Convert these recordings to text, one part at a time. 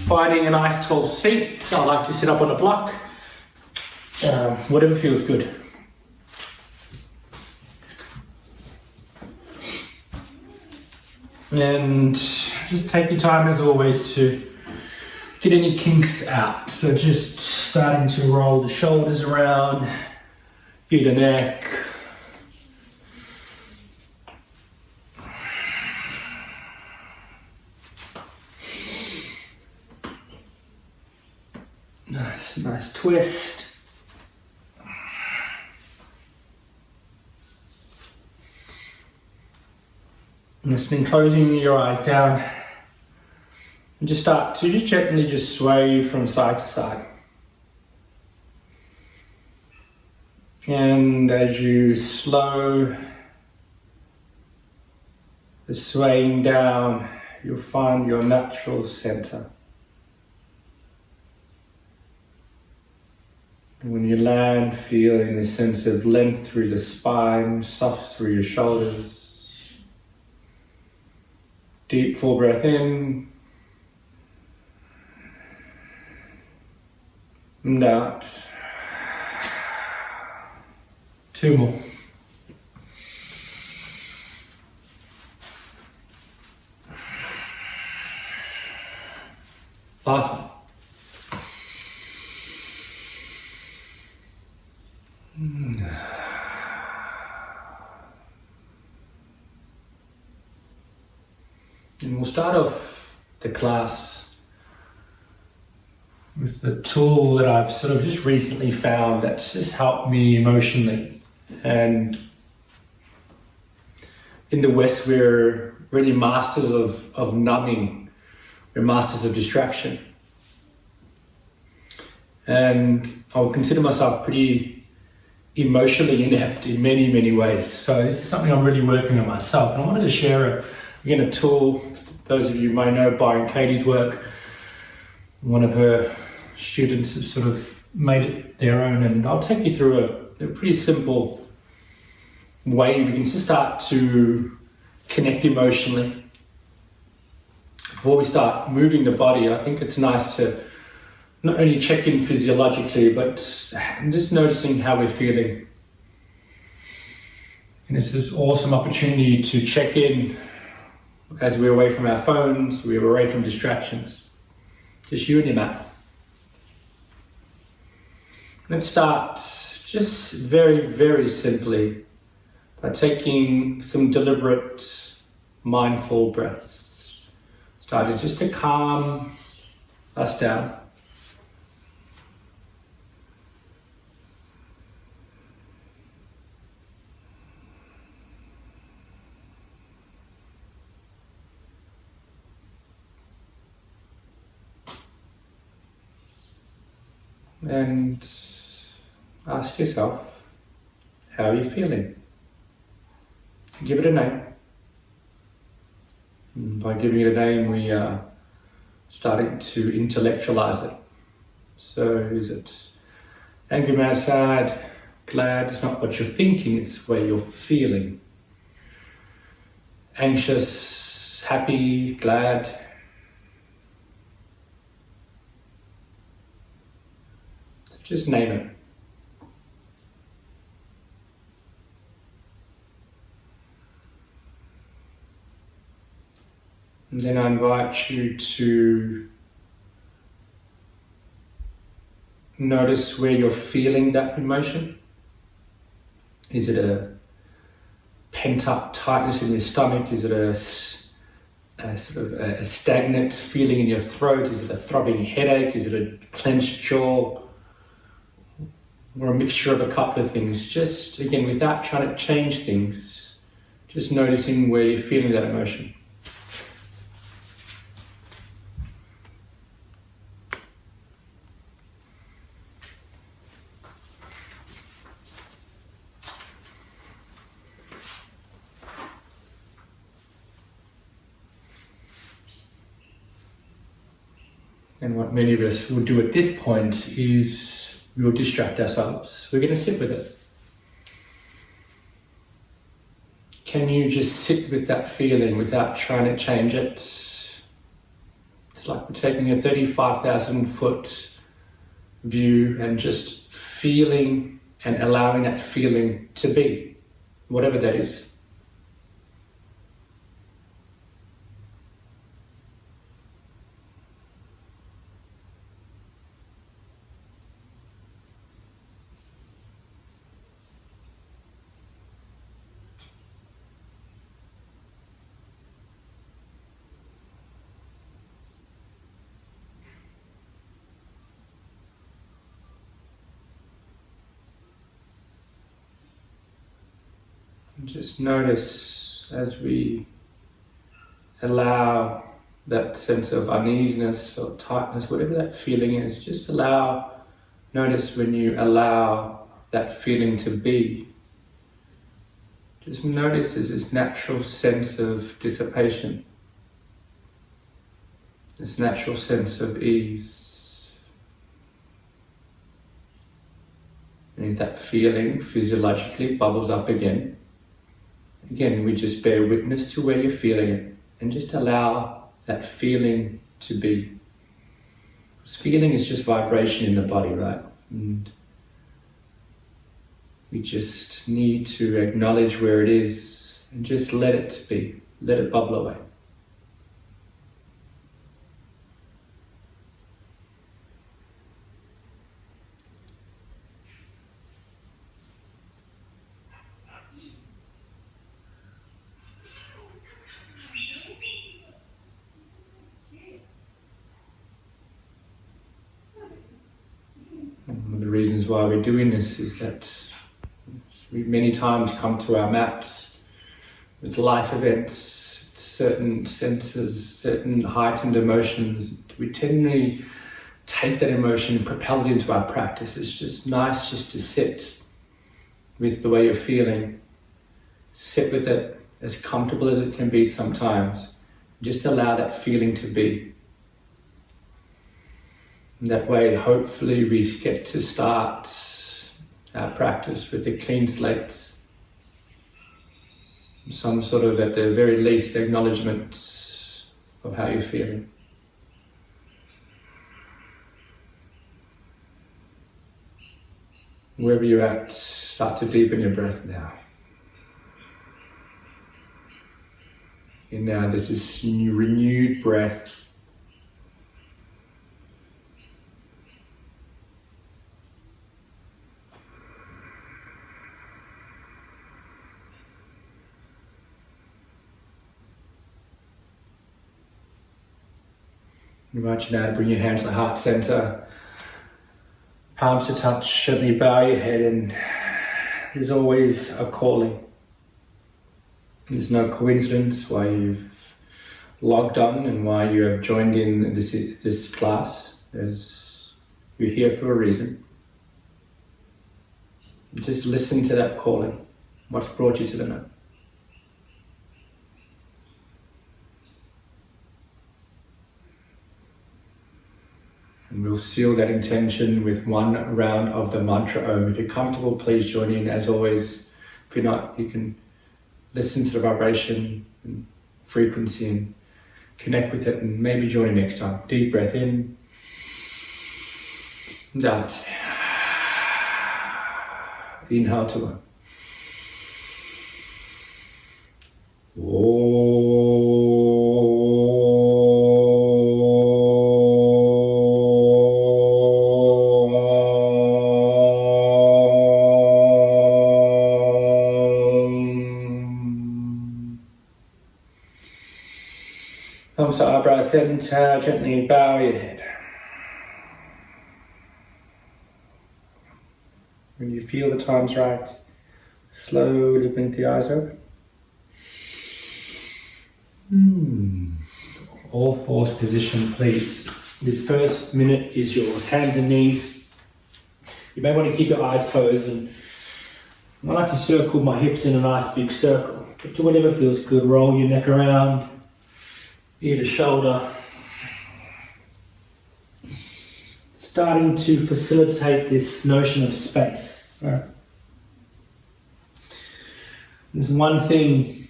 finding a nice tall seat. I like to sit up on a block, whatever feels good. And just take your time as always to get any kinks out. So just starting to roll the shoulders around, get the neck. Nice twist. And then closing your eyes down and just start to just gently just sway from side to side. And as you slow the swaying down, you'll find your natural center. And when you land, feeling a sense of length through the spine, soft through your shoulders. Deep full breath in and out. 2 more. Last one. And we'll start off the class with the tool that I've sort of just recently found that's just helped me emotionally. And in the West, we're really masters of numbing. We're masters of distraction. And I would consider myself pretty emotionally inept in many, many ways. So this is something I'm really working on myself. And I wanted to share a tool. Those of you may know Byron Katie's work. One of her students has sort of made it their own, and I'll take you through a pretty simple way we can just start to connect emotionally. Before we start moving the body, I think it's nice to not only check in physiologically, but just noticing how we're feeling. And it's this awesome opportunity to check in as we're away from our phones, we're away from distractions. Just you and your mat. Let's start just very, very simply by taking some deliberate, mindful breaths. Starting just to calm us down. And ask yourself, how are you feeling? Give it a name. And by giving it a name, we are starting to intellectualize it. So is it angry, mad, sad, glad? It's not what you're thinking, it's where you're feeling. Anxious, happy, glad. Just name it. And then I invite you to notice where you're feeling that emotion. Is it a pent-up tightness in your stomach? Is it a sort of a stagnant feeling in your throat? Is it a throbbing headache? Is it a clenched jaw? Or a mixture of a couple of things, just again without trying to change things, just noticing where you're feeling that emotion. And what many of us will do at this point is we'll distract ourselves. We're going to sit with it. Can you just sit with that feeling without trying to change it? It's like we're taking a 35,000 foot view and just feeling and allowing that feeling to be, whatever that is. And just notice as we allow that sense of uneasiness or tightness, whatever that feeling is, just notice when you allow that feeling to be. Just notice there's this natural sense of dissipation, this natural sense of ease. And if that feeling physiologically bubbles up again, we just bear witness to where you're feeling it and just allow that feeling to be. Because feeling is just vibration in the body, right? And we just need to acknowledge where it is and just let it be, let it bubble away. One of the reasons why we're doing this is that we many times come to our mats with life events, certain senses, certain heightened emotions. We tend to take that emotion and propel it into our practice. It's just nice just to sit with the way you're feeling, sit with it as comfortable as it can be sometimes. Just allow that feeling to be. And that way, hopefully, we get to start our practice with a clean slate. Some sort of, at the very least, acknowledgement of how you're feeling. Wherever you're at, start to deepen your breath now. And now there's this new renewed breath. I invite you now to bring your hands to the heart center, palms to touch, gently bow your head, and there's always a calling. There's no coincidence why you've logged on and why you have joined in this class. You're here for a reason. Just listen to that calling. What's brought you to the note? And we'll seal that intention with one round of the mantra Om. If you're comfortable, please join in. As always, if you're not, you can listen to the vibration and frequency and connect with it, and maybe join in next time. Deep breath in and out. Inhale to one. Thumbs to eyebrow center, gently bow your head. When you feel the time's right, slowly blink the eyes open. All fours position, please. This first minute is yours, hands and knees. You may want to keep your eyes closed, and I like to circle my hips in a nice big circle. But to whatever feels good, roll your neck around, ear to shoulder. Starting to facilitate this notion of space. Right. There's one thing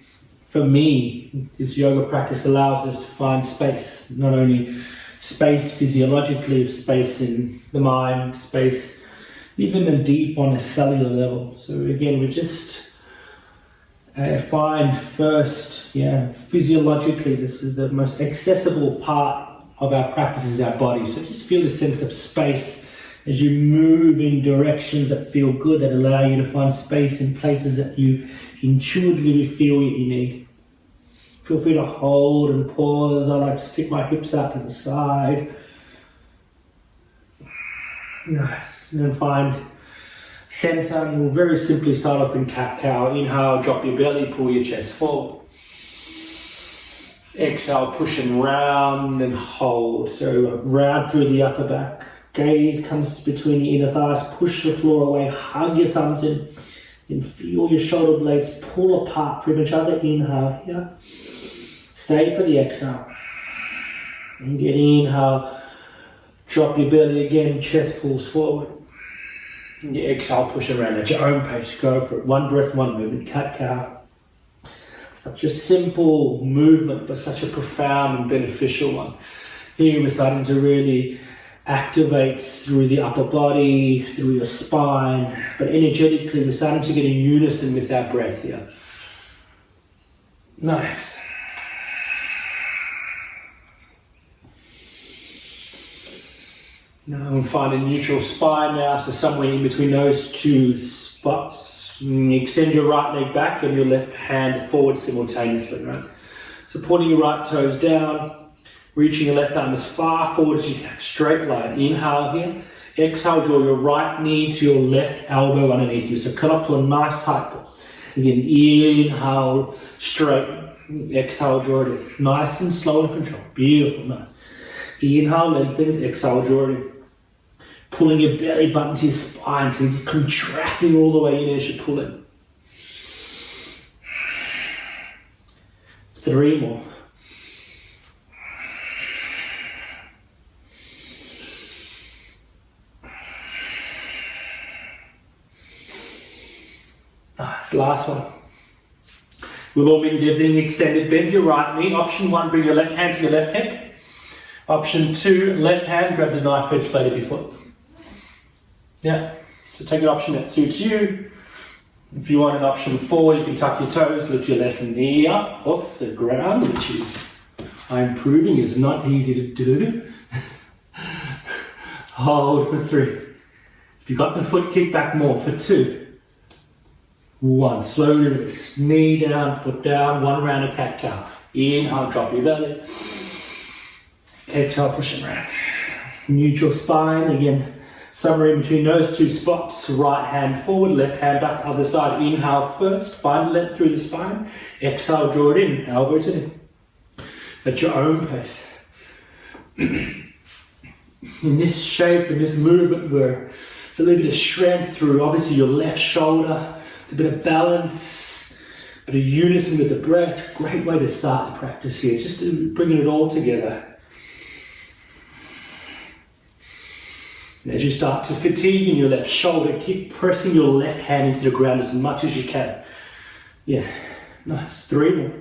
for me, this yoga practice allows us to find space, not only space physiologically, space in the mind, space even deep on a cellular level. So again, we just find first, physiologically, this is the most accessible part of our practice is our body. So just feel the sense of space as you move in directions that feel good, that allow you to find space in places that you intuitively feel you need. Feel free to hold and pause. I like to stick my hips out to the side. Nice. And then find center. And we'll very simply start off in cat-cow. Inhale, drop your belly, pull your chest forward. Exhale, push and round and hold. So round through the upper back. Gaze comes between your inner thighs. Push the floor away. Hug your thumbs in. And feel your shoulder blades pull apart from each other. Inhale here. Stay for the exhale. And get inhale. Drop your belly again. Chest pulls forward. And your exhale, push around at your own pace. Go for it. One breath, one movement. Cat-cow. Such a simple movement, but such a profound and beneficial one. Here we're starting to really activate through the upper body, through your spine, but energetically we're starting to get in unison with our breath here. Nice. Now we'll find a neutral spine now, so somewhere in between those two spots. Extend your right leg back and your left hand forward simultaneously, right? Supporting your right toes down. Reaching your left arm as far forward as you can, straight line. Inhale here. Exhale, draw your right knee to your left elbow underneath you. So come up to a nice height. Again, inhale, straight. Exhale, draw it in. Nice and slow and controlled. Beautiful, nice. Inhale, lengthens. Exhale, draw it in. Pulling your belly button to your spine, so you're contracting all the way in as you pull in. 3 more. Nice, last one. We'll all meet everything extended. Bend your right knee. Option 1, bring your left hand to your left hip. Option 2, left hand, grab the knife edge blade of your foot. Yeah, so take an option that suits you. If you want an option 4, you can tuck your toes, lift your left knee up off the ground, which is, I'm proving, is not easy to do. Hold for 3. If you got the foot, kick back more for 2. 1, slowly release. Knee down, foot down, 1 round of cat-cow. Inhale, drop your belly. Exhale, push it around. Neutral spine, again, somewhere in between those two spots. Right hand forward, left hand back, other side. Inhale first, find length through the spine. Exhale, draw it in, elbows it in. At your own pace. In this shape, in this movement, where it's a little bit of strength through, obviously, your left shoulder. It's a bit of balance, a bit of unison with the breath. Great way to start the practice here, just to bringing it all together. And as you start to fatigue in your left shoulder, keep pressing your left hand into the ground as much as you can. Yeah, nice. 3 more.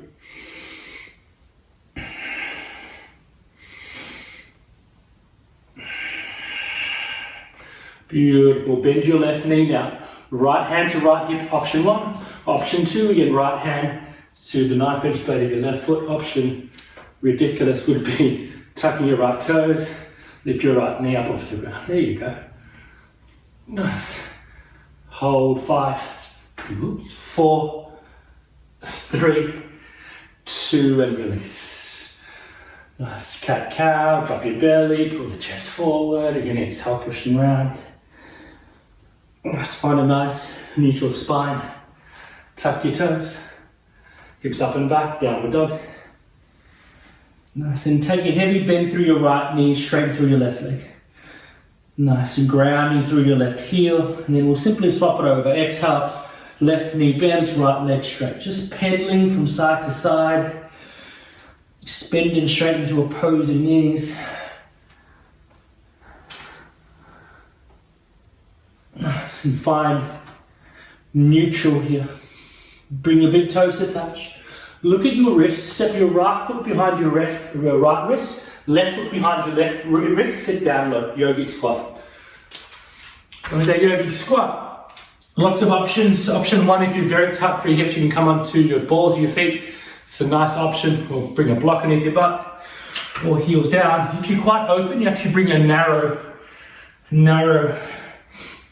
Beautiful. Bend your left knee now. Right hand to right hip, option 1. Option 2, again, right hand to the knife edge blade of your left foot. Option ridiculous would be tucking your right toes, lift your right knee up off the ground. There you go. Nice. Hold 5, 4, 3, 2, and release. Nice. Cat-cow, drop your belly, pull the chest forward. Again, exhale, pushing around. Nice, find a nice neutral spine. Tuck your toes. Hips up and back, downward dog. Nice, and take a heavy bend through your right knee, straight through your left leg. Nice, and grounding through your left heel. And then we'll simply swap it over. Exhale, left knee bends, right leg straight. Just pedaling from side to side. Bending straight into opposing knees. Nice, and find neutral here. Bring your big toes to touch. Look at your wrist, step your right foot behind your right wrist, left foot behind your left wrist, sit down low, yogic squat. When we say yogic squat, lots of options. Option one, if you're very tight for your hips, you can come onto your balls of your feet. It's a nice option, or bring a block underneath your butt, or heels down. If you're quite open, you actually bring a narrow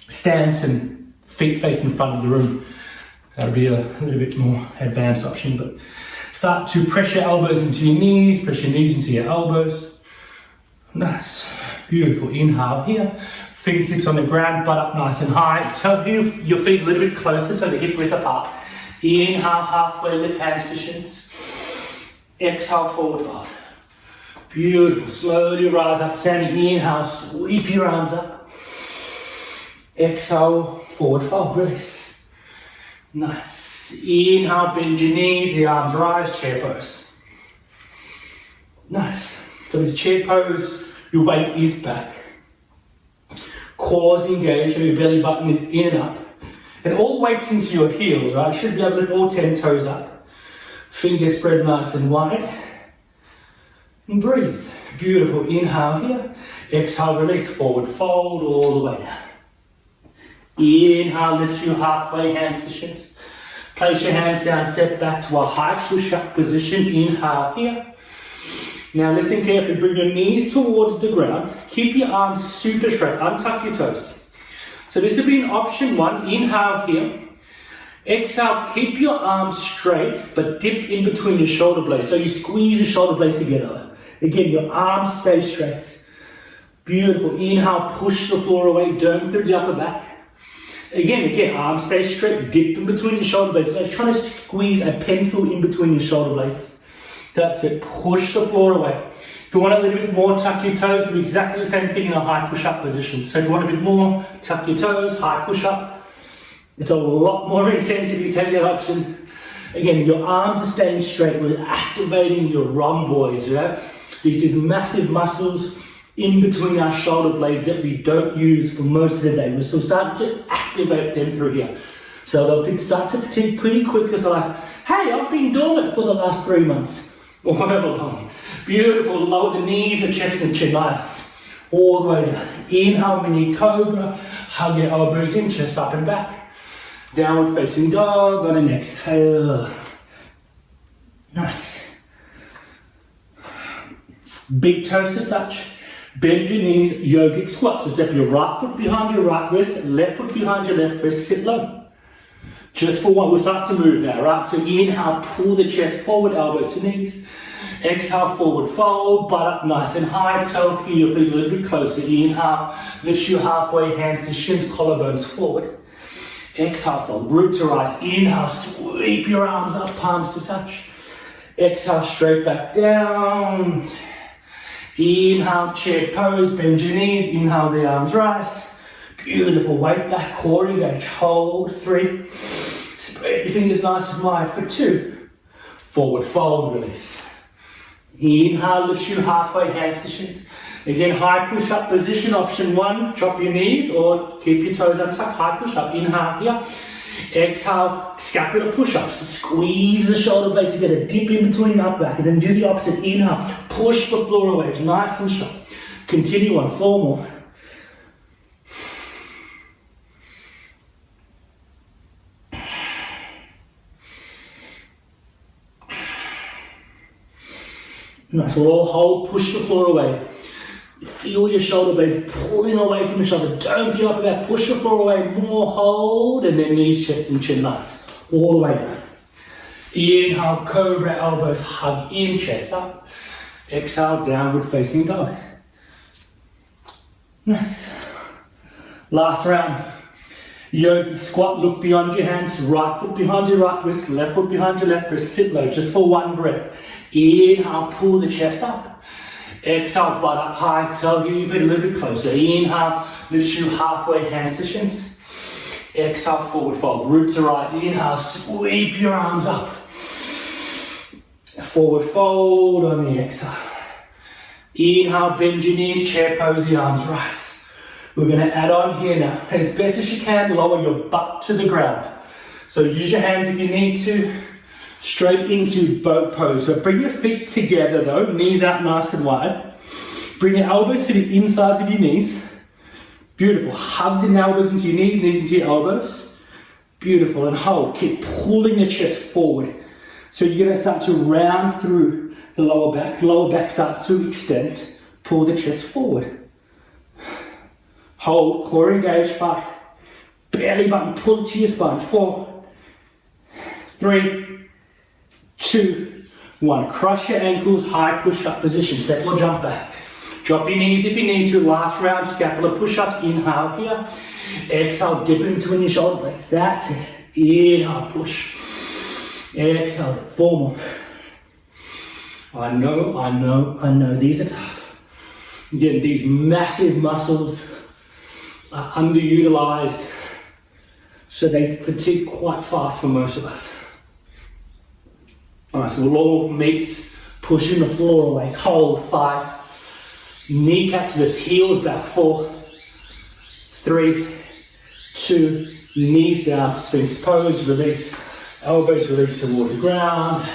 stance and feet face in front of the room. That'll be a little bit more advanced option, but start to press your elbows into your knees, press your knees into your elbows. Nice, beautiful. Inhale here, fingertips on the ground, butt up nice and high. Tell your feet a little bit closer so the hip width apart. Inhale, halfway lift hands to shins. Exhale, forward fold. Beautiful, slowly rise up, standing. Inhale, sweep your arms up. Exhale, forward fold, release. Nice. Inhale, bend your knees, the arms rise, chair pose. Nice. So with chair pose, your weight is back. Core is engaged, so your belly button is in and up. And all weight's into your heels, right? You should be able to lift all 10 toes up. Fingers spread nice and wide. And breathe. Beautiful. Inhale here. Exhale, release, forward fold all the way down. Inhale, lift you halfway, hands to shins. Place your hands down, step back to a high push-up position. Inhale here. Now listen carefully, bring your knees towards the ground. Keep your arms super straight, untuck your toes. So this will be an option one. Inhale here. Exhale, keep your arms straight, but dip in between your shoulder blades. So you squeeze your shoulder blades together. Again, your arms stay straight. Beautiful. Inhale, push the floor away, dome through the upper back. Again, arms stay straight, dip in between your shoulder blades. So trying to squeeze a pencil in between your shoulder blades. That's it, push the floor away. If you want a little bit more, tuck your toes, do exactly the same thing in a high push-up position. So if you want a bit more, tuck your toes, high push-up. It's a lot more intense if you take that option. Again, your arms are staying straight, we're activating your rhomboids, right? These are massive muscles in between our shoulder blades that we don't use for most of the day. We're still starting to activate them through here. So they'll start to fatigue pretty quick because they're like, hey, I've been dormant for the last 3 months, or however long. Beautiful, lower the knees, the chest and chin, nice. All the way down. Inhale, mini cobra, hug your elbows in, chest up and back. Downward facing dog on an exhale. Nice. Big toes to touch. Bend your knees, yogic squat. So step your right foot behind your right wrist, left foot behind your left wrist, sit low. Just for one, we'll start to move now, right? So inhale, pull the chest forward, elbows to knees. Exhale, forward fold, butt up nice and high, toe heel your feet a little bit closer. Inhale, lift you halfway, hands to shins, collarbones forward. Exhale, fold, root to rise. Inhale, sweep your arms up, palms to touch. Exhale, straight back down. Inhale, chair pose, bend your knees. Inhale, the arms rise. Beautiful, weight back, core engage. Hold, 3. Spread your fingers nice and wide for 2. Forward fold, release. Inhale, lifts you halfway, hands to shins. Again, high push-up position, option 1. Drop your knees or keep your toes untucked. High push-up, inhale here. Exhale, scapular push-ups. Squeeze the shoulder blades together, dip in between the upper back, and then do the opposite. Inhale, push the floor away, nice and strong. Continue on, 4 more. Nice, we'll all hold, push the floor away. Feel your shoulder blades pulling away from the shoulder. Don't feel upper back, push the floor away, more hold, and then knees, chest and chin, nice. All the way down. Inhale, cobra, elbows hug in, chest up. Exhale, downward facing dog. Nice. Last round. Yogi squat, look beyond your hands, right foot behind your right wrist, left foot behind your left wrist, sit low, just for 1 breath. Inhale, pull the chest up. Exhale, butt up high, exhale, heel feet a little bit closer. Inhale, lifts you halfway, hands to shins. Exhale, forward fold, root to rise. Inhale, sweep your arms up. Forward fold on the exhale. Inhale, bend your knees, chair pose, the arms rise. We're going to add on here now. As best as you can, lower your butt to the ground. So use your hands if you need to. straight into boat pose. So bring your feet together though, knees out nice and wide. Bring your elbows to the insides of your knees. Beautiful. Hug the elbows into your knees, knees into your elbows. Beautiful. And hold. Keep pulling the chest forward. So you're going to start to round through the lower back. Lower back starts to extend. Pull the chest forward. Hold. Core engaged. 5. Belly button. Pull it to your spine. 4, 3, 2, 1. Crush your ankles. High push-up position. Step or jump back. Drop your knees if you need to. Last round, scapular push-ups. Inhale here. Exhale, dip into your shoulder blades. That's it. Inhale, push. Exhale, 4 more. I know. These are tough. Again, these massive muscles are underutilized, so they fatigue quite fast for most of us. Alright, so lower meets, pushing the floor away. Hold. 5. Kneecaps lift, heels back. 4, 3, 2, knees down, Sphinx pose, release, elbows release towards the ground,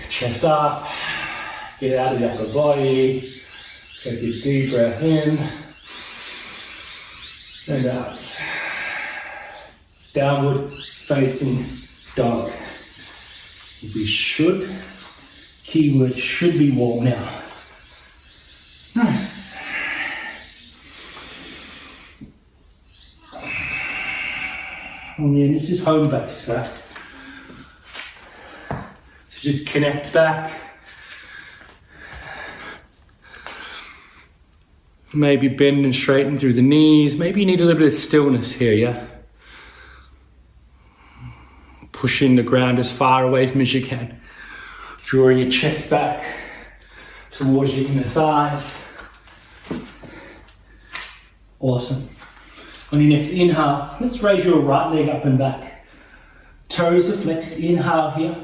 chest up, get out of the upper body, take a deep breath in, and out. Downward facing dog. We should, keyword should be warm now. Nice. And then this is home base, right? So just connect back. Maybe bend and straighten through the knees. Maybe you need a little bit of stillness here, yeah? Pushing the ground as far away from as you can. Drawing your chest back towards your inner thighs. Awesome. On your next inhale, let's raise your right leg up and back. Toes are flexed. Inhale here.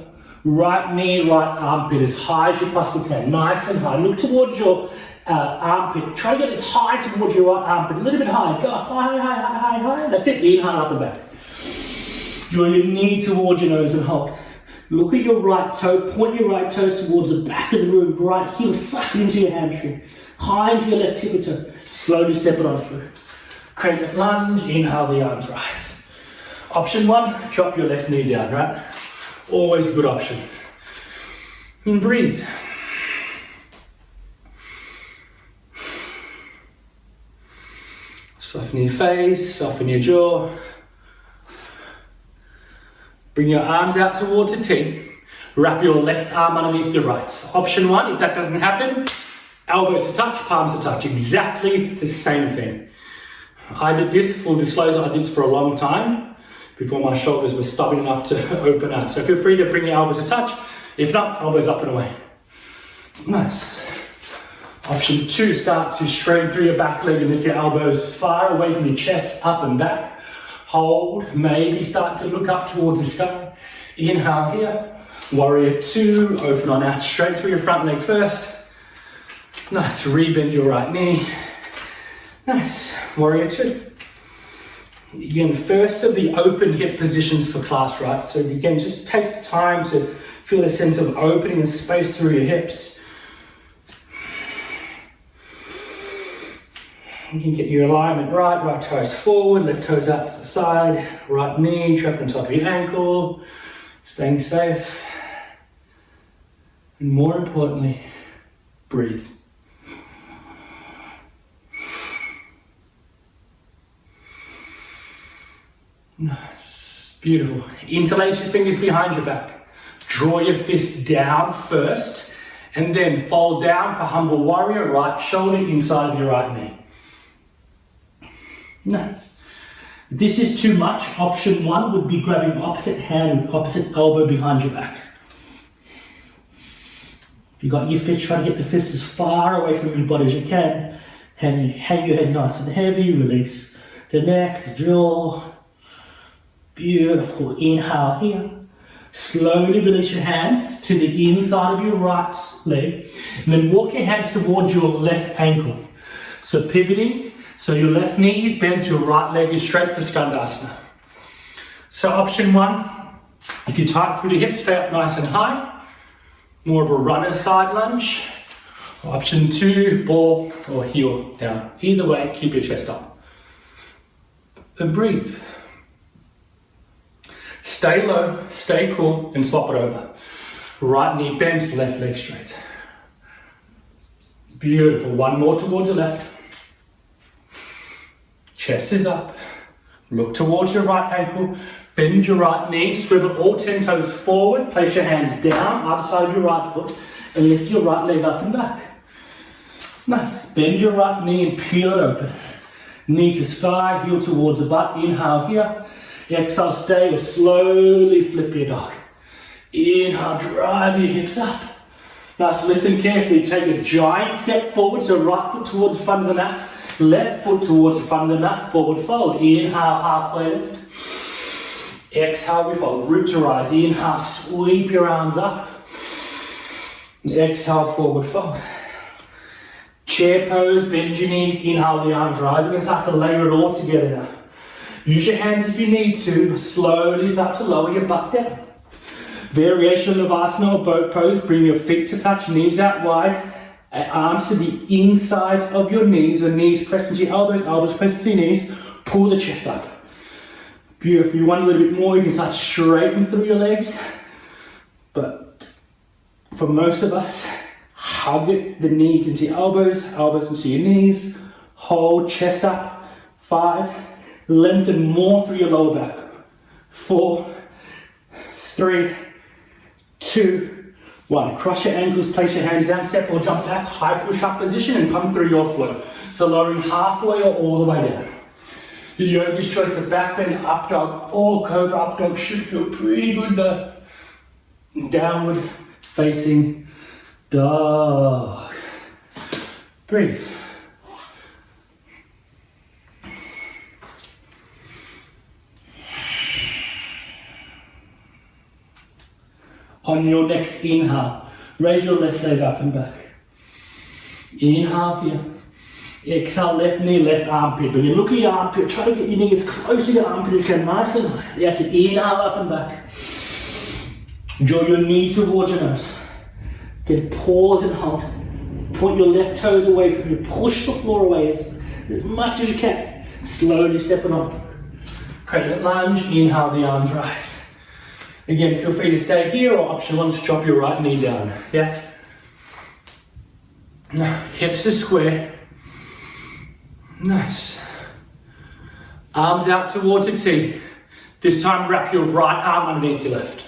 Right knee, right armpit as high as you possibly can. Nice and high. Look towards your armpit. Try to get as high towards your right armpit. A little bit high. Go high. That's it. Inhale up and back. Draw your knee towards your nose and hold. Look at your right toe. Point your right toes towards the back of the room. Right heel suck it into your hamstring. High into your left tippy toe. Slowly step it on through. Crescent lunge. Inhale, the arms rise. Option 1, drop your left knee down, right? Always a good option. And breathe. Soften your face, soften your jaw. Bring your arms out towards the T. Wrap your left arm underneath your right. Option 1, if that doesn't happen, elbows to touch, palms to touch. Exactly the same thing. I did this, full disclosure, I did this for a long time before my shoulders were stubborn enough to open up. So feel free to bring your elbows to touch. If not, elbows up and away. Nice. Option 2, start to straighten through your back leg and lift your elbows as far away from your chest, up and back. Hold, maybe start to look up towards the sky. Inhale here. Warrior 2, open on out, straight through your front leg first. Nice, rebend your right knee. Nice, Warrior 2. Again, first of the open hip positions for class, right? So again, just take time to feel a sense of opening and space through your hips. You can get your alignment right toes forward, left toes out to the side, right knee trapped on top of your ankle, staying safe. And more importantly, breathe. Nice, beautiful. Interlace your fingers behind your back. Draw your fists down first, and then fold down for humble warrior, right shoulder inside of your right knee. Nice. If this is too much, option 1 would be grabbing opposite hand with opposite elbow behind your back. If you got your fist, try to get the fist as far away from your body as you can. Hang your head nice and heavy, release the neck, the jaw. Beautiful. Inhale here. Slowly release your hands to the inside of your right leg. And then walk your hands towards your left ankle. So pivoting. So your left knee is bent, your right leg is straight for Skandasana. So option 1, If you tighten through the hips, stay up nice and high. More of a runner side lunge. Option 2, ball or heel down. Either way, keep your chest up. And breathe. Stay low, stay cool, and swap it over. Right knee bent, left leg straight. Beautiful. One more towards the left. Chest is up. Look towards your right ankle. Bend your right knee. Swivel all 10 toes forward. Place your hands down, outside your right foot, and lift your right leg up and back. Nice. Bend your right knee and peel it open. Knee to sky, heel towards the butt. Inhale here. Exhale, stay or slowly flip your dog. Inhale, drive your hips up. Nice, listen carefully. Take a giant step forward, so right foot towards the front of the mat. Left foot towards the front of the mat. Forward fold. Inhale, halfway lift. Exhale, we fold. Root to rise. Inhale, sweep your arms up. Exhale, forward fold. Chair pose, bend your knees. Inhale, the arms rise. We're going to start to layer it all together now. Use your hands if you need to. Slowly start to lower your butt down. Variation of Asana or boat pose. Bring your feet to touch, knees out wide. Arms to the insides of your knees. The knees press into your elbows, elbows press into your knees. Pull the chest up. Beautiful. If you want a little bit more, you can start straighten through your legs. But for most of us, hug it, the knees into your elbows, elbows into your knees. Hold, chest up. 5. Lengthen more through your lower back. 4, 3, 2, 1. Cross your ankles, place your hands down, step or jump back, high push-up position and come through your flow. So lowering halfway or all the way down. The yogi's choice of back bend, up dog or cobra. Up dog should feel pretty good though. Downward facing dog. Breathe. On your next inhale, raise your left leg up and back. Inhale here. Exhale, left knee, left armpit. When you look at your armpit, try to get your knee as close to your armpit as you can, nice and high. That's it. Inhale, up and back. Draw your knee towards your nose. Then pause and hold. Point your left toes away from you. Push the floor away as much as you can. Slowly stepping on. Crescent lunge. Inhale, the arms rise. Again, feel free to stay here, or option 1, just drop your right knee down. Yeah? Now, hips are square. Nice. Arms out towards a T. This time, wrap your right arm underneath your left.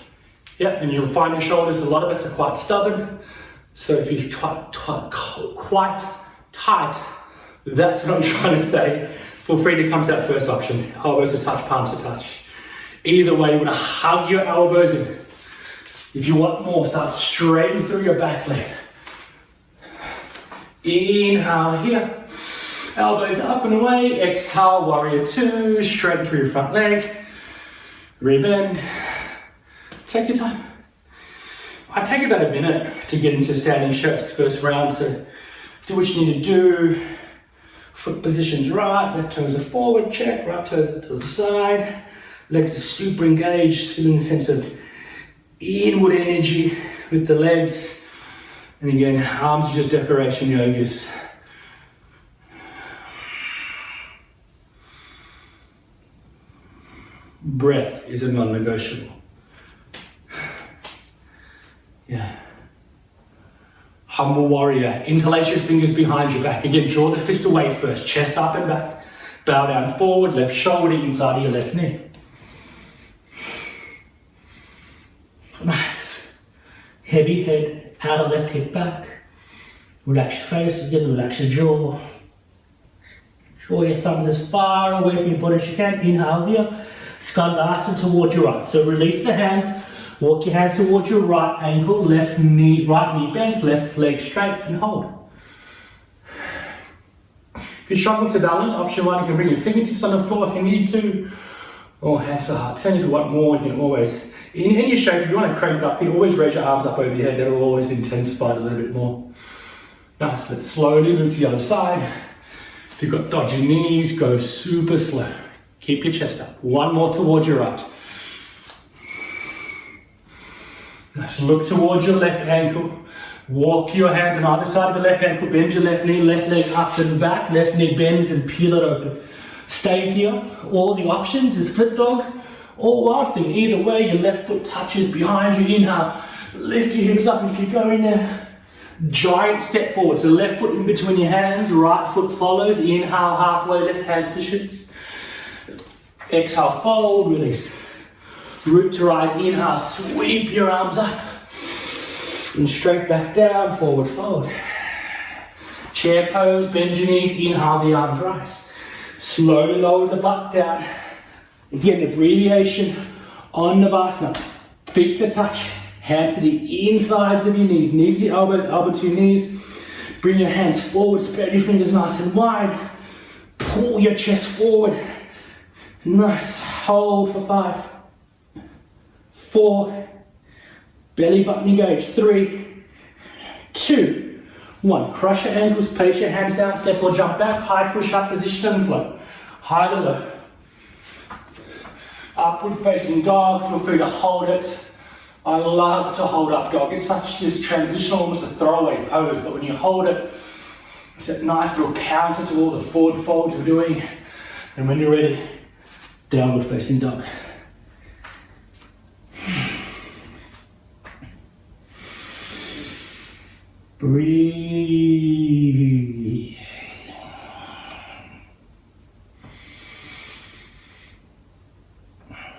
Yeah, and you'll find your shoulders, a lot of us are quite stubborn. So if you're quite tight, that's what I'm trying to say. Feel free to come to that first option. Elbows to touch, palms to touch. Either way, you want to hug your elbows in. If you want more, start straighten through your back leg. Inhale here. Elbows up and away. Exhale, warrior 2. Straighten through your front leg. Rebend. Take your time. I take about a minute to get into standing shirts first round, so do what you need to do. Foot positions right, left toes are forward, check, right toes to the side. Legs are super engaged, feeling the sense of inward energy with the legs. And again, arms are just decoration yogas. Breath is a non-negotiable. Yeah. Humble warrior. Interlace your fingers behind your back. Again, draw the fist away first. Chest up and back. Bow down forward, left shoulder inside of your left knee. Nice. Heavy head, outer left hip back. Relax your face, again, relax your jaw. Draw your thumbs as far away from your body as you can. Inhale here. Skandasana towards your right. So release the hands. Walk your hands towards your right ankle, left knee, right knee bends, left leg straight and hold. If you're struggling to balance, option 1, you can bring your fingertips on the floor if you need to, or hands to heart. And if you want more, you can always, in any shape, if you want to crank it up, you can always raise your arms up over your head. That'll always intensify it a little bit more. Nice, let's slowly move to the other side. If you've got dodgy knees, go super slow. Keep your chest up. One more towards your right. Nice. Look towards your left ankle. Walk your hands on either side of the left ankle. Bend your left knee, left leg up and back. Left knee bends and peel it open. Stay here. All the options is flip dog or wild thing. Either way, your left foot touches behind you. Inhale. Lift your hips up if you go in there. Giant step forward. So left foot in between your hands. Right foot follows. Inhale, halfway left hands to shins. Exhale, fold, release. Root to rise. Inhale, sweep your arms up. And straight back down, forward fold. Chair pose, bend your knees, inhale, the arms rise. Slowly lower the butt down. Again, abbreviation on Navasana. Feet to touch, hands to the insides of your knees. Knees to your elbows, elbow to your knees. Bring your hands forward, spread your fingers nice and wide. Pull your chest forward. Nice, hold for 5, 4, belly button engaged. 3, 2, 1. Crush your ankles, place your hands down, step or jump back, high push up position and flow. High to low. Upward facing dog, feel free to hold it. I love to hold up dog. It's such this transitional, almost a throwaway pose, but when you hold it, it's a nice little counter to all the forward folds we're doing. And when you're ready, downward facing dog. Breathe.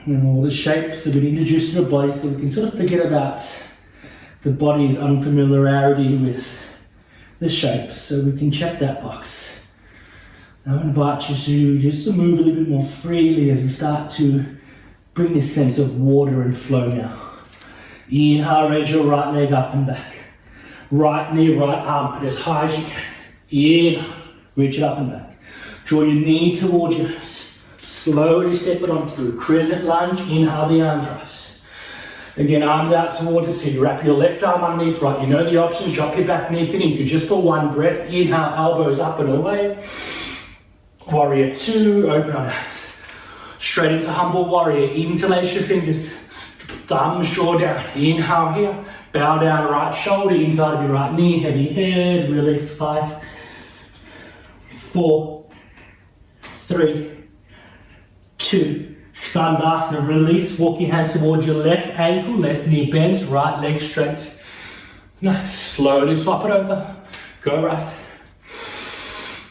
And all the shapes have been introduced to the body, so we can sort of forget about the body's unfamiliarity with the shapes, so we can check that box. Now I invite you to just to move a little bit more freely as we start to bring this sense of water and flow now. Inhale, raise your right leg up and back. Right knee, right armpit as high as you can. Inhale, reach it up and back. Draw your knee towards your nose. Slowly step it on through. Crescent lunge, inhale, the arms rise. Again, arms out towards it, so you wrap your left arm underneath right. You know the options, drop your back knee if you need to. Just for one breath, inhale, elbows up and away. Warrior 2, open on out. Straight into humble warrior, interlace your fingers. Thumbs draw down, inhale here. Bow down, right shoulder, inside of your right knee, heavy head, release. 5, 4, 3, 2, Skandasana, release, walk your hands towards your left ankle, left knee bends, right leg straight. Now, slowly swap it over, go right.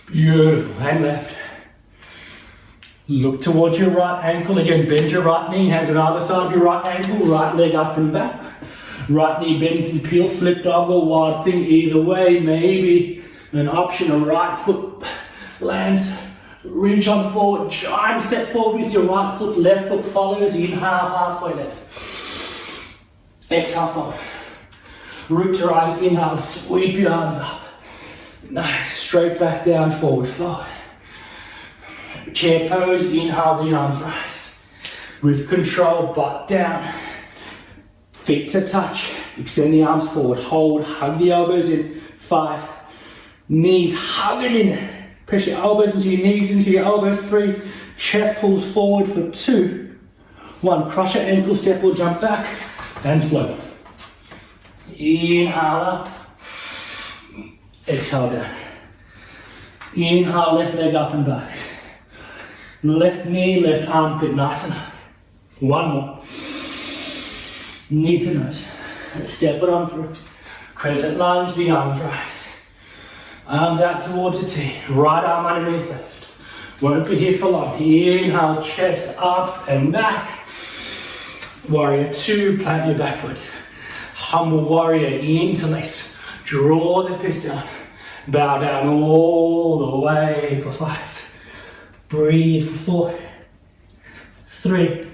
Beautiful, and left. Look towards your right ankle, again bend your right knee, hands on either side of your right ankle, right leg up and back. Right knee bends and peel, flip dog or wild thing, either way, maybe an option, a right foot lands, reach on forward, giant step forward with your right foot, left foot follows, inhale, halfway left. Exhale, forward. Root to rise, inhale, sweep your arms up. Nice, straight back down, forward, forward. Chair pose, inhale, the arms rise. With control, butt down. Feet to touch, extend the arms forward, hold, hug the elbows in. 5, knees hugging in. Press your elbows into your knees, into your elbows. 3, chest pulls forward for 2, 1, cross your ankle, step or jump back, and flow. Inhale up, exhale down. Inhale, left leg up and back. Left knee, left armpit, nice and high. 1 more. Knee to nose. Step it on through. Crescent lunge, the arms rise. Arms out towards the T. Right arm underneath left. Won't be here for long. Inhale, chest up and back. Warrior 2, plant your back foot. Humble warrior, interlace. Draw the fist down. Bow down all the way for 5. Breathe for 4, 3,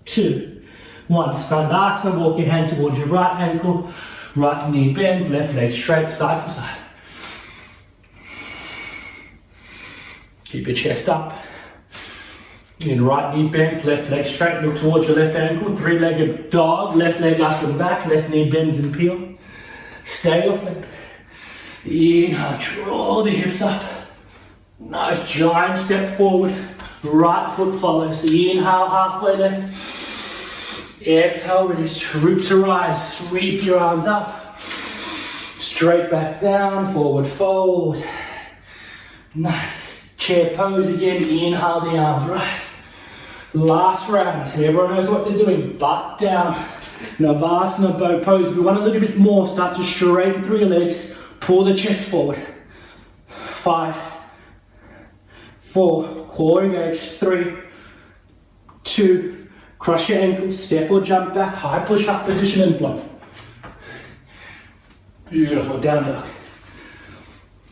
2, 1. Skandasana, walk your hand towards your right ankle, right knee bends, left leg straight, side to side. Keep your chest up. Then right knee bends, left leg straight, look towards your left ankle, 3-legged dog, left leg up and back, left knee bends and peel. Stay or flip. Inhale, draw the hips up. Nice giant step forward, right foot follows. Inhale, halfway left. Exhale, release, root to rise, sweep your arms up. Straight back down, forward fold. Nice. Chair pose again, inhale the arms, rise. Last round, so everyone knows what they're doing, butt down. Navasana boat pose. If you want a little bit more, start to straighten through your legs, pull the chest forward. 5, 4, core engage, 3, 2, cross your ankles, step or jump back, high push up position and flow. Beautiful, down dog.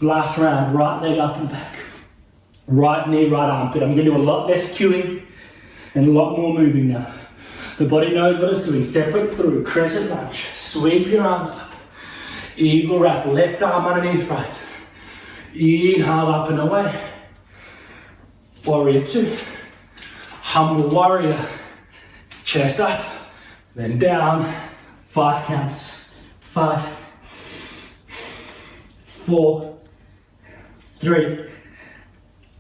Last round, right leg up and back. Right knee, right armpit. I'm going to do a lot less cueing and a lot more moving now. The body knows what it's doing. Separate through, crescent lunge. Sweep your arms up. Eagle wrap, left arm underneath right. Inhale up and away. Warrior 2. Humble warrior. Chest up, then down. 5 counts. 5, 4, 3,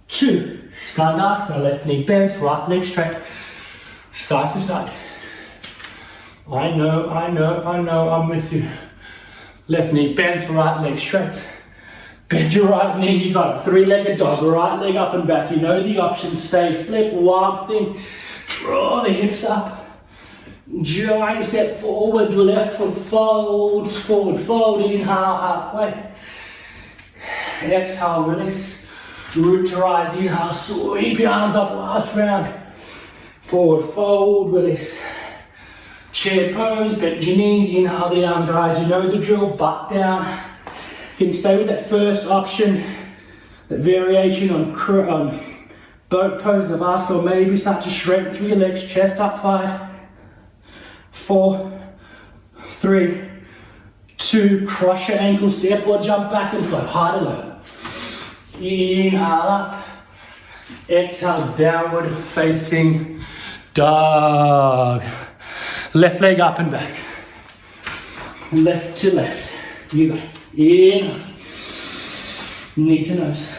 2. Skandasana, left knee bends, right leg straight. Side to side. I know, I'm with you. Left knee bends, right leg straight. Bend your right knee, you got it. 3-legged dog, right leg up and back. You know the options, stay, flip, warm thing. Draw the hips up. Giant step forward, left foot folds, forward fold, inhale, halfway. Exhale, release. Root to rise, inhale, sweep your arms up, last round. Forward fold, release. Chair pose, bend your knees, inhale the arms rise, you know the drill, butt down. You can stay with that first option, that variation on boat pose, Navasana, or maybe start to straighten through your legs, chest up, 5, 4, 3, 2, cross your ankles, step or jump back and flow, high to low. Inhale up, exhale, downward facing dog. Left leg up and back. Left to left. You go. In. Knee to nose.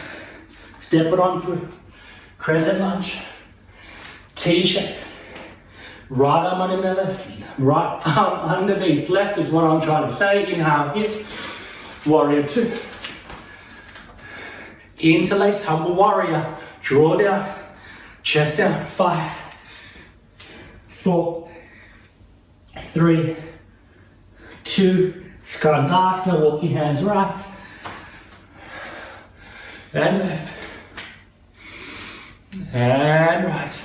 Step it on through. Crescent lunge. T-shape. Right arm under the left. Right arm underneath. Left is what I'm trying to say. Inhale here. Warrior 2. Interlace, humble warrior. Draw down. Chest down. 5, 4, 3, 2, Skandasana, walk your hands right and left and right.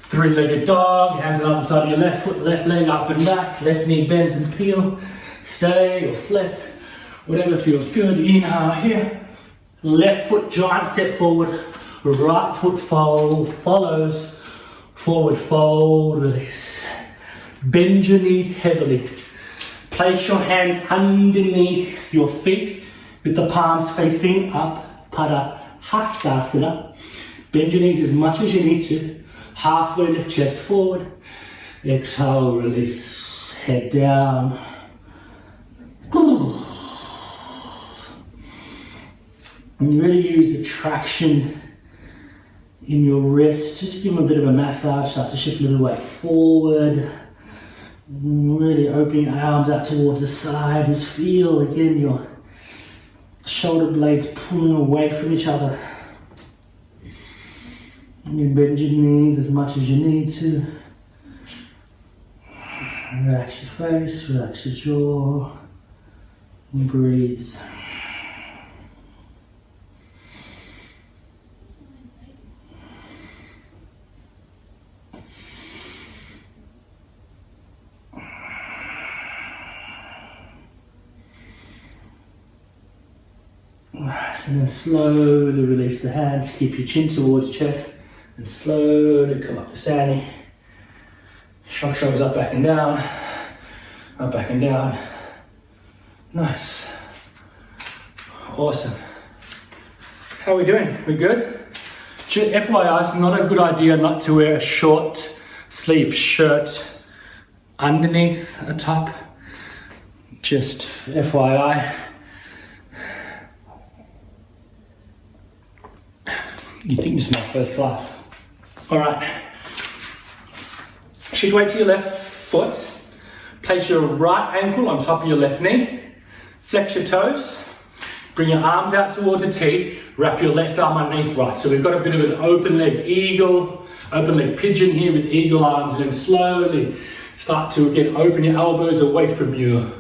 3-legged dog, hands on the side of your left foot, left leg up and back, left knee bends and peel, stay or flip, whatever feels good. Inhale here, left foot giant step forward, right foot fold, follows, forward fold, release. Bend your knees heavily. Place your hands underneath your feet with the palms facing up, Pada Hastasana. Bend your knees as much as you need to. Halfway lift chest forward. Exhale, release, head down. And really use the traction in your wrist. Just give them a bit of a massage. Start to shift a little way forward. Really opening your arms out towards the side. Just feel again your shoulder blades pulling away from each other. And you bend your knees as much as you need to. Relax your face, relax your jaw, and breathe. And then slowly release the hands, keep your chin towards your chest, and slowly come up to standing. Shrug shoulders up, back and down, up, back and down. Nice. Awesome. How are we doing? We good? FYI, it's not a good idea not to wear a short sleeve shirt underneath a top. Just FYI. You think this is my first class. All right. Shift weight to your left foot. Place your right ankle on top of your left knee. Flex your toes. Bring your arms out towards a T. Wrap your left arm underneath right. So we've got a bit of an open leg eagle, open leg pigeon here with eagle arms, and then slowly start to again open your elbows away from your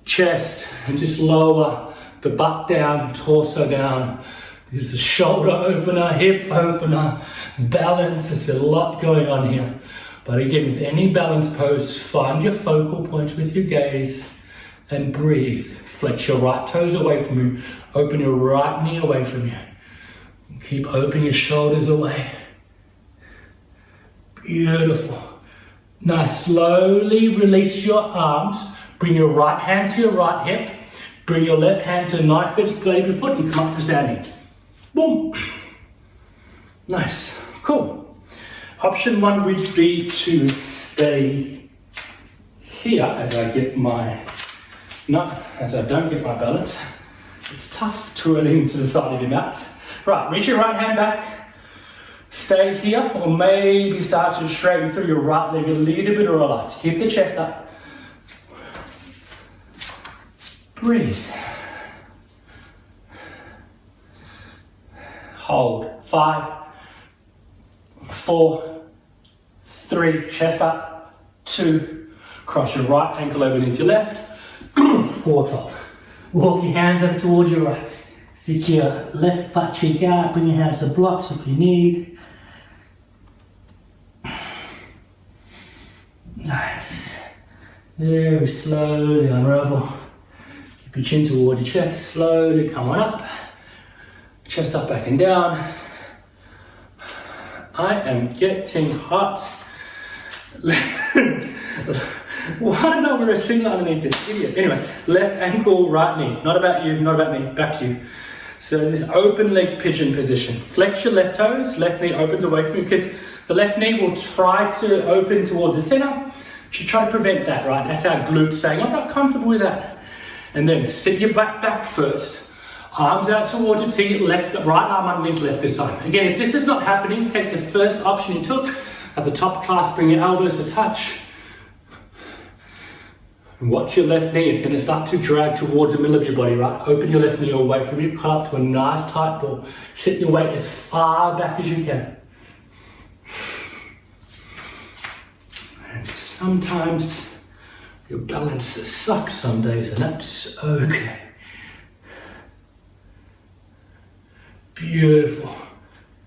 chest and just lower the butt down, torso down. This is a shoulder opener, hip opener, balance. There's a lot going on here. But again, with any balance pose, find your focal point with your gaze and breathe. Flex your right toes away from you. Open your right knee away from you. Keep opening your shoulders away. Beautiful. Now slowly release your arms. Bring your right hand to your right hip. Bring your left hand to the knife edge blade of your foot and come up to standing. Boom. Nice. Cool. Option one would be to stay here as I get my as I don't get my balance. It's tough twirling to the side of your mat. Right, reach your right hand back. Stay here, or maybe start to straighten through your right leg a little bit or a lot. Keep the chest up. Breathe. Hold. 5, 4, 3, chest up. 2, cross your right ankle over into your left. Forward fold. Walk your hands over towards your right. Stick your left butt cheek out. Bring your hands to blocks if you need. Nice. Very slowly unravel. Keep your chin towards your chest. Slowly come on up. Chest up, back and down. I am getting hot. Why don't I wear a singlet underneath this? Idiot. Anyway, left ankle, right knee. Not about you, not about me. Back to you. So this open leg pigeon position. Flex your left toes. Left knee opens away from you because the left knee will try to open towards the center. You should try to prevent that, right? That's our glute saying, I'm not comfortable with that. And then sit your back first. Arms out towards you. See left, right arm underneath left this time. Again, if this is not happening, take the first option you took. At the top clasp, bring your elbows to touch. And watch your left knee, it's going to start to drag towards the middle of your body, right? Open your left knee away from you, cut up to a nice tight ball. Sit your weight as far back as you can. And sometimes your balance sucks some days, and that's okay. Beautiful.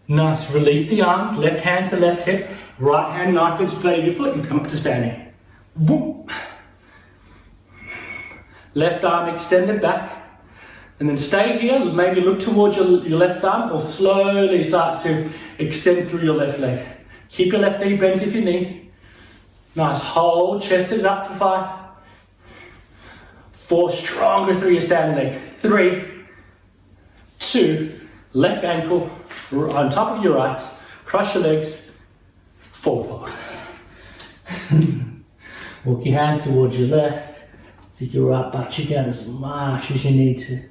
Nice, release the arms, left hand to left hip, right hand knife edge blade of your foot and come up to standing. Boom. Left arm extended back, and then stay here, maybe look towards your left arm or slowly start to extend through your left leg. Keep your left knee bent if you need. Nice, hold, chest is up for 5. 4, stronger through your standing leg. 3, 2, left ankle on top of your right, cross your legs, forward fold. Walk your hand towards your left. Stick your right butt cheek out as much as you need to.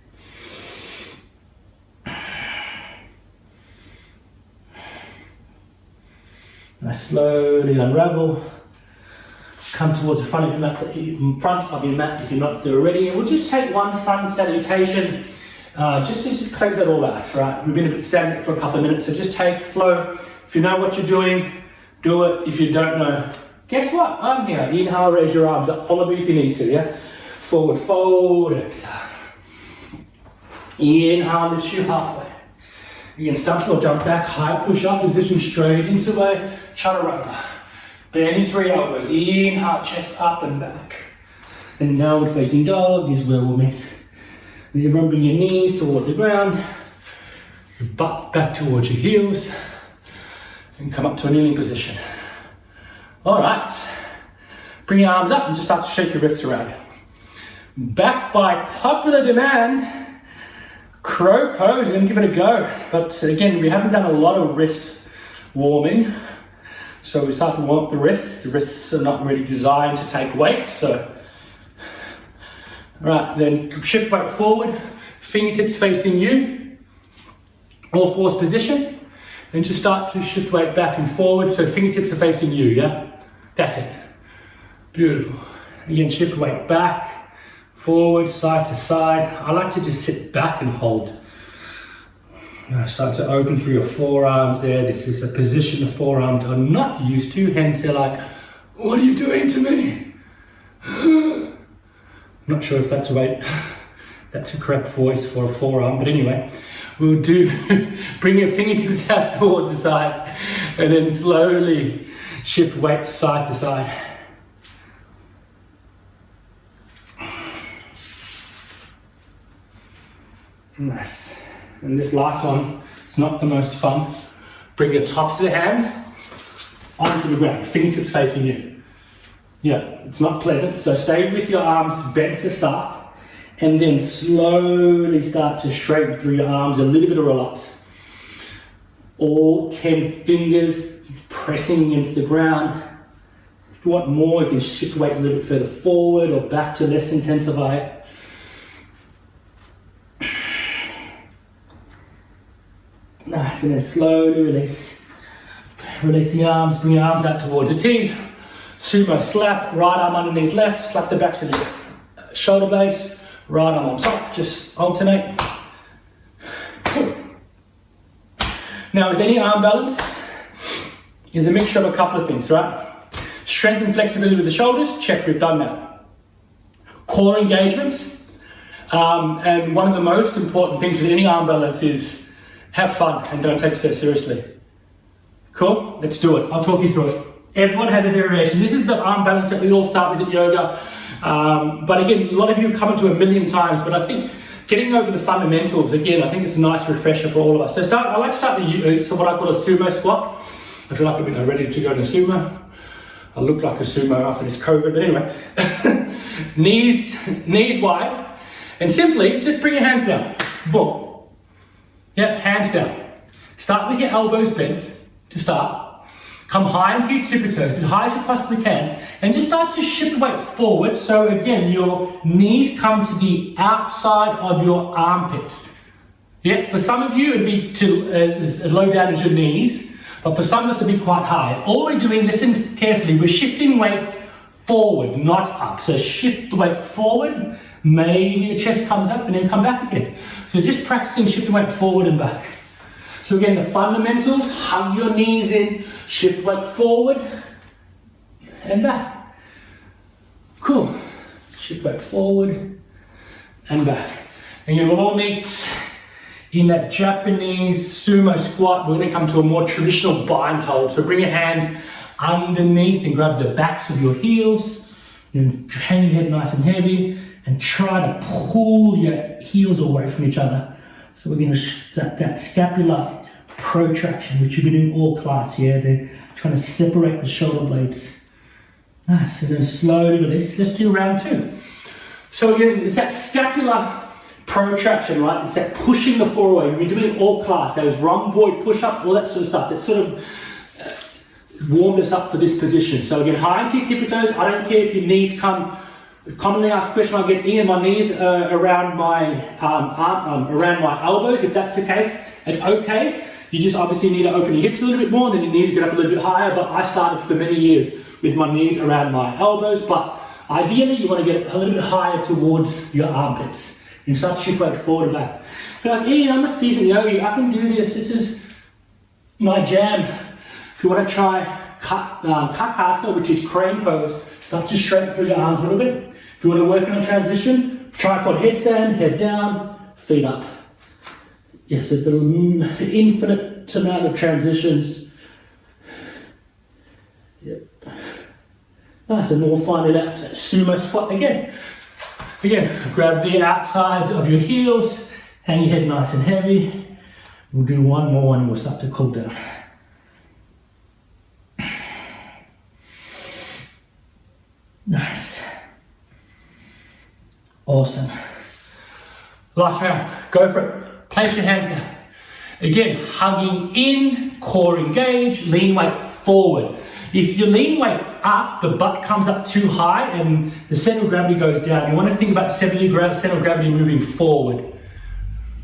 Now slowly unravel. Come towards the front of your mat, if you're not there already. And we'll just take one sun salutation, just to cleanse it all out, right? We've been a bit stagnant for a couple of minutes, so just take flow. If you know what you're doing, do it. If you don't know, guess what? I'm here. Inhale, raise your arms up. Follow me if you need to, yeah? Forward fold, exhale. Inhale, lift you halfway. Again, stump or jump back, high push up, position straight into a chaturanga. Bending 3 elbows, inhale, chest up and back. And downward facing dog is where we'll meet. Then rubbing your knees towards the ground, your butt back towards your heels, and come up to a kneeling position. All right, bring your arms up and just start to shake your wrists around. Back by popular demand, crow pose, we're going to give it a go. But again, we haven't done a lot of wrist warming. So we start to warm up the wrists. The wrists are not really designed to take weight. So, right, then shift weight forward, fingertips facing you, all fours position. Then just start to shift weight back and forward. So fingertips are facing you, yeah? That's it. Beautiful. Again, shift weight back, forward, side to side. I like to just sit back and hold. Start to open through your forearms there. This is a position the forearms are not used to, hence they're like, what are you doing to me? Not sure if that's a correct voice for a forearm, but anyway, we'll do, bring your fingertips out towards the side and then slowly shift weight side to side. Nice. And this last one, it's not the most fun. Bring your tops of the hands onto the ground, fingertips facing you. Yeah, it's not pleasant, so stay with your arms bent to start, and then slowly start to straighten through your arms, a little bit of relax. All 10 fingers pressing against the ground. If you want more, you can shift weight a little bit further forward or back to less intensify it. Nice, and then slowly release. Release the arms, bring your arms out towards the T. Sumo slap, right arm underneath left, slap the backs of the shoulder blades, right arm on top, just alternate. Cool. Now with any arm balance, is a mixture of a couple of things, right? Strength and flexibility with the shoulders, check, we've done that. Core engagement, and one of the most important things with any arm balance is have fun and don't take it so seriously. Cool? Let's do it. I'll talk you through it. Everyone has a variation. This is the arm balance that we all start with at yoga. But again, a lot of you have come into a million times, but I think getting over the fundamentals, again, I think it's a nice refresher for all of us. So I like to start with what I call a sumo squat. I feel like I'm ready to go into sumo. I look like a sumo after this COVID, but anyway. knees wide, and simply just bring your hands down. Boom. Yep, hands down. Start with your elbows bent to start. Come high into your tippy toes, as high as you possibly can, and just start to shift weight forward. So again, your knees come to the outside of your armpits. Yeah, for some of you it'd be as low down as your knees, but for some of us it'd be quite high. All we're doing, listen carefully, we're shifting weights forward, not up. So shift the weight forward, maybe your chest comes up and then come back again. So just practicing shifting weight forward and back. So again, the fundamentals, hug your knees in, shift weight forward and back. Cool. Shift weight forward and back. Again, we'll all meet in that Japanese sumo squat. We're going to come to a more traditional bind hold. So bring your hands underneath and grab the backs of your heels and hang your head nice and heavy and try to pull your heels away from each other. So we're going to start that scapular protraction, which you've been doing all class here. They're trying to separate the shoulder blades. Nice, and then slowly release. Let's do round two. So again, it's that scapular protraction, right? It's that pushing the floor away. We're doing all class. Those rhomboid push-ups, all that sort of stuff. That sort of warmed us up for this position. So again, high into your tippy toes. I don't care if your knees come. Commonly asked question I get, Ian, my knees around my around my elbows. If that's the case, it's okay. You just obviously need to open your hips a little bit more, and then your knees get up a little bit higher. But I started for many years with my knees around my elbows. But ideally, you want to get a little bit higher towards your armpits. You start to shift weight forward and back. You're like, Ian, I'm a seasoned yogi. I can do this. This is my jam. If you want to try Bakasana, which is crane pose, start to straighten through your arms a little bit. If you want to work on a transition, tripod headstand, head down, feet up. Yes, there's an infinite amount of transitions. Yep. Nice, and then we'll find it out. Sumo squat again. Again, grab the outsides of your heels, hang your head nice and heavy. We'll do one more and we'll start to cool down. Nice. Awesome. Last round, go for it. Place your hands down. Again, hugging in, core engage, lean weight forward. If you lean weight up, the butt comes up too high and the center of gravity goes down. You want to think about center of gravity moving forward.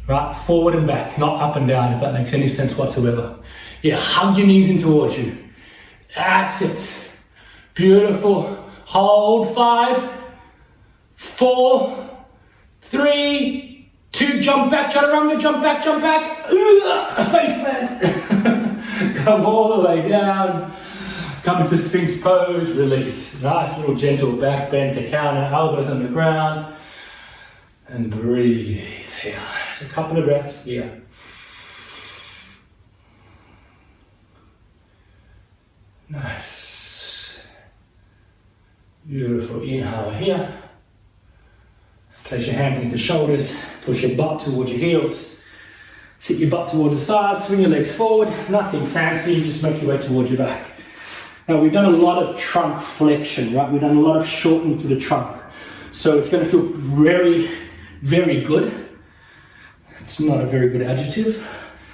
Right? Forward and back, not up and down, if that makes any sense whatsoever. Yeah, hug your knees in towards you. That's it. Beautiful. Hold. 5, 4, 3, 2. Jump back, chaturanga. Jump back, jump back. Face plant. Come all the way down. Come into Sphinx pose. Release. Nice little gentle back bend to counter. Elbows on the ground. And breathe here. A couple of breaths here. Nice. Beautiful. Inhale here. Place your hands into the shoulders. Push your butt towards your heels. Sit your butt towards the side. Swing your legs forward. Nothing fancy. Just make your way towards your back. Now we've done a lot of trunk flexion, right? We've done a lot of shortening through the trunk. So it's going to feel very, very good. It's not a very good adjective.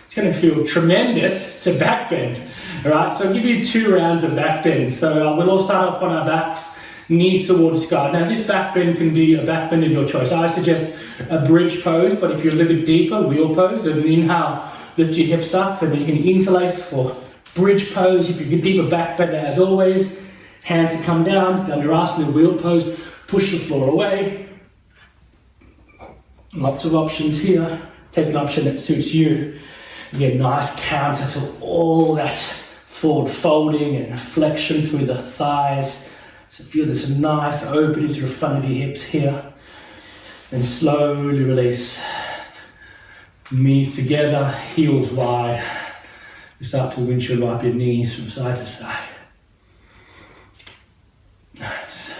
It's going to feel tremendous to back bend. All right, so I'll give you 2 rounds of back bend. So we'll all start off on our backs, knees towards the sky. Now this back bend can be a back bend of your choice. I suggest a bridge pose, but if you're a little bit deeper, wheel pose. And inhale, lift your hips up, and then you can interlace for bridge pose. If you get deeper back bend, as always, hands to come down, Dhanurasana, wheel pose, push the floor away. Lots of options here. Take an option that suits you. You get a nice counter to all that forward folding and flexion through the thighs. So feel there's some nice opening through the front of your hips here. Then slowly release. Knees together, heels wide. You start to windshield wipe your knees from side to side. Nice.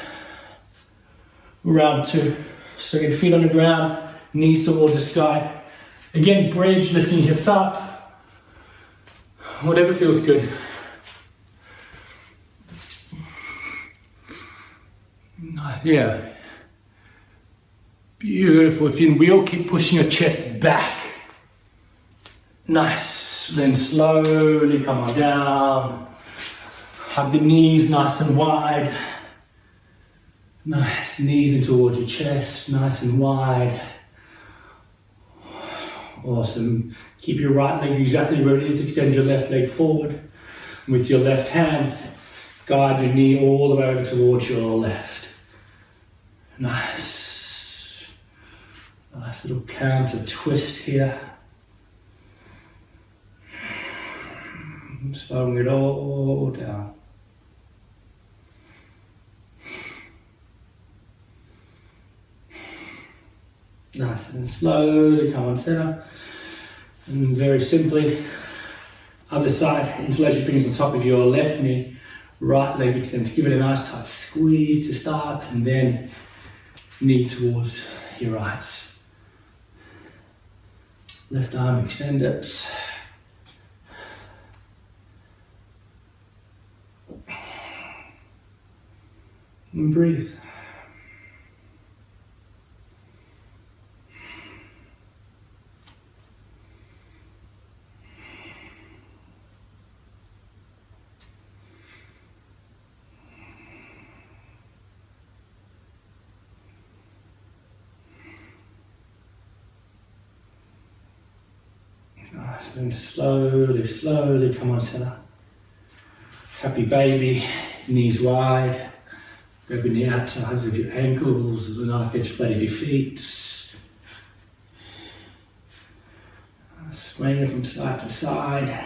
Round 2. So get your feet on the ground, knees towards the sky. Again, bridge, lifting your hips up. Whatever feels good. Yeah. Beautiful. If you're in wheel, keep pushing your chest back. Nice. Then slowly come on down. Hug the knees nice and wide. Nice. Knees in towards your chest, nice and wide. Awesome. Keep your right leg exactly where it is. Extend your left leg forward. With your left hand, guide your knee all the way over towards your left. Nice. Nice little counter twist here. Slowing it all down. Nice, and slowly come on center. And very simply, other side, interlace your fingers on top of your left knee, right leg extends. Give it a nice tight squeeze to start, and then knee towards your right. Left arm, extend it. And breathe. Nice, then slowly, slowly come on center. Happy baby, knees wide. Grabbing the outsides of your ankles, the knife edge blade of your feet. Swaying from side to side.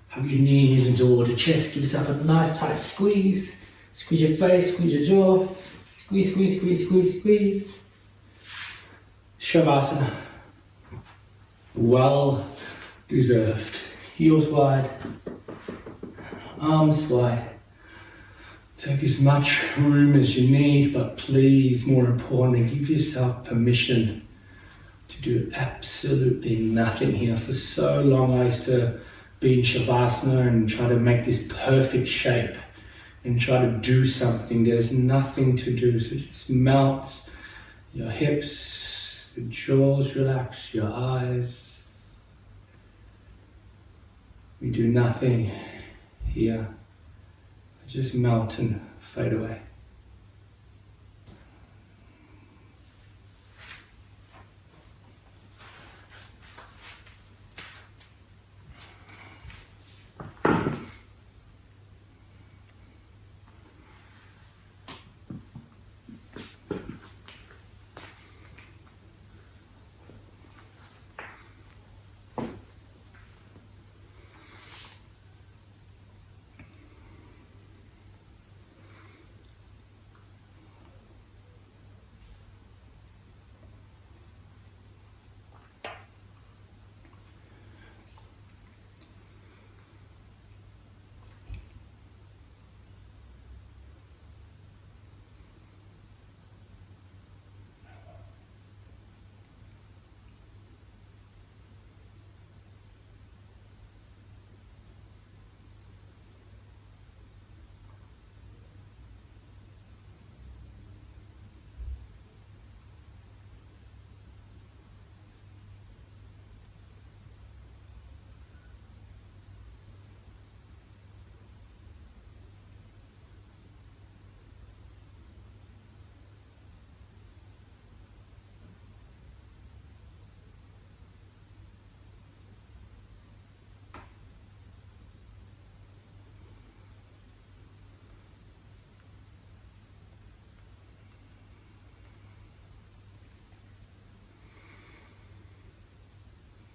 Hug your knees into toward the chest. Give yourself a nice tight squeeze. Squeeze your face, squeeze your jaw. Squeeze, squeeze, squeeze, squeeze, squeeze. Shavasana. Well deserved. Heels wide. Arms wide. Take as much room as you need, but please, more importantly, give yourself permission to do absolutely nothing here. For so long I used to be in Shavasana and try to make this perfect shape and try to do something. There's nothing to do, so just melt your hips, your jaws relax, your eyes. We do nothing here. Just melt and fade away.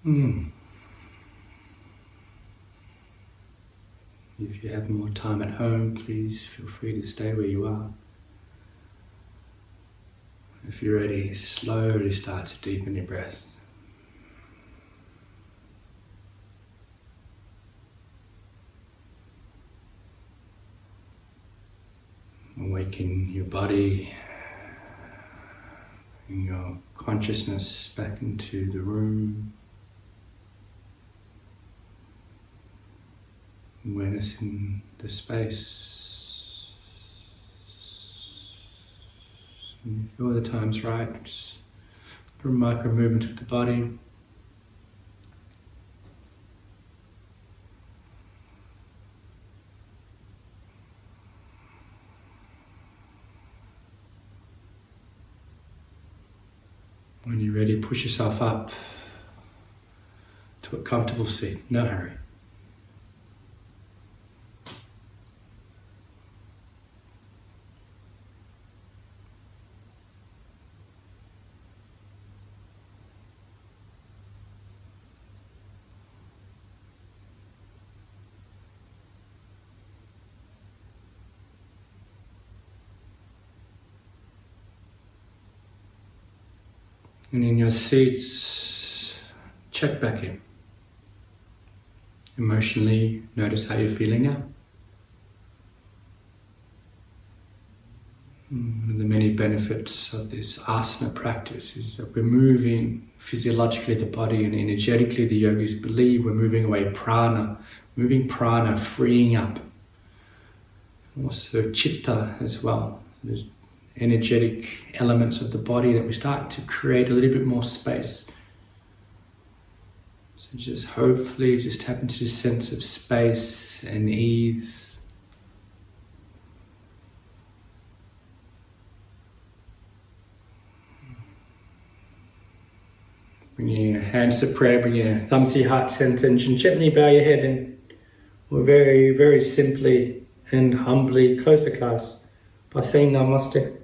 If you have more time at home, please feel free to stay where you are. If you're ready, slowly start to deepen your breath. Awaken your body and your consciousness back into the room. Awareness in the space. And if all the time's right, through micro movements with the body. When you're ready, push yourself up to a comfortable seat, no hurry. And in your seats, check back in. Emotionally, notice how you're feeling now. One of the many benefits of this asana practice is that we're moving physiologically the body, and energetically the yogis believe we're moving away prana, freeing up. Also chitta as well. There's energetic elements of the body that we start to create a little bit more space. So just hopefully just tap into this sense of space and ease. Bring your hands to prayer, bring your thumbs to your heart center, and gently bow your head, and we'll very, very simply and humbly close the class by saying Namaste.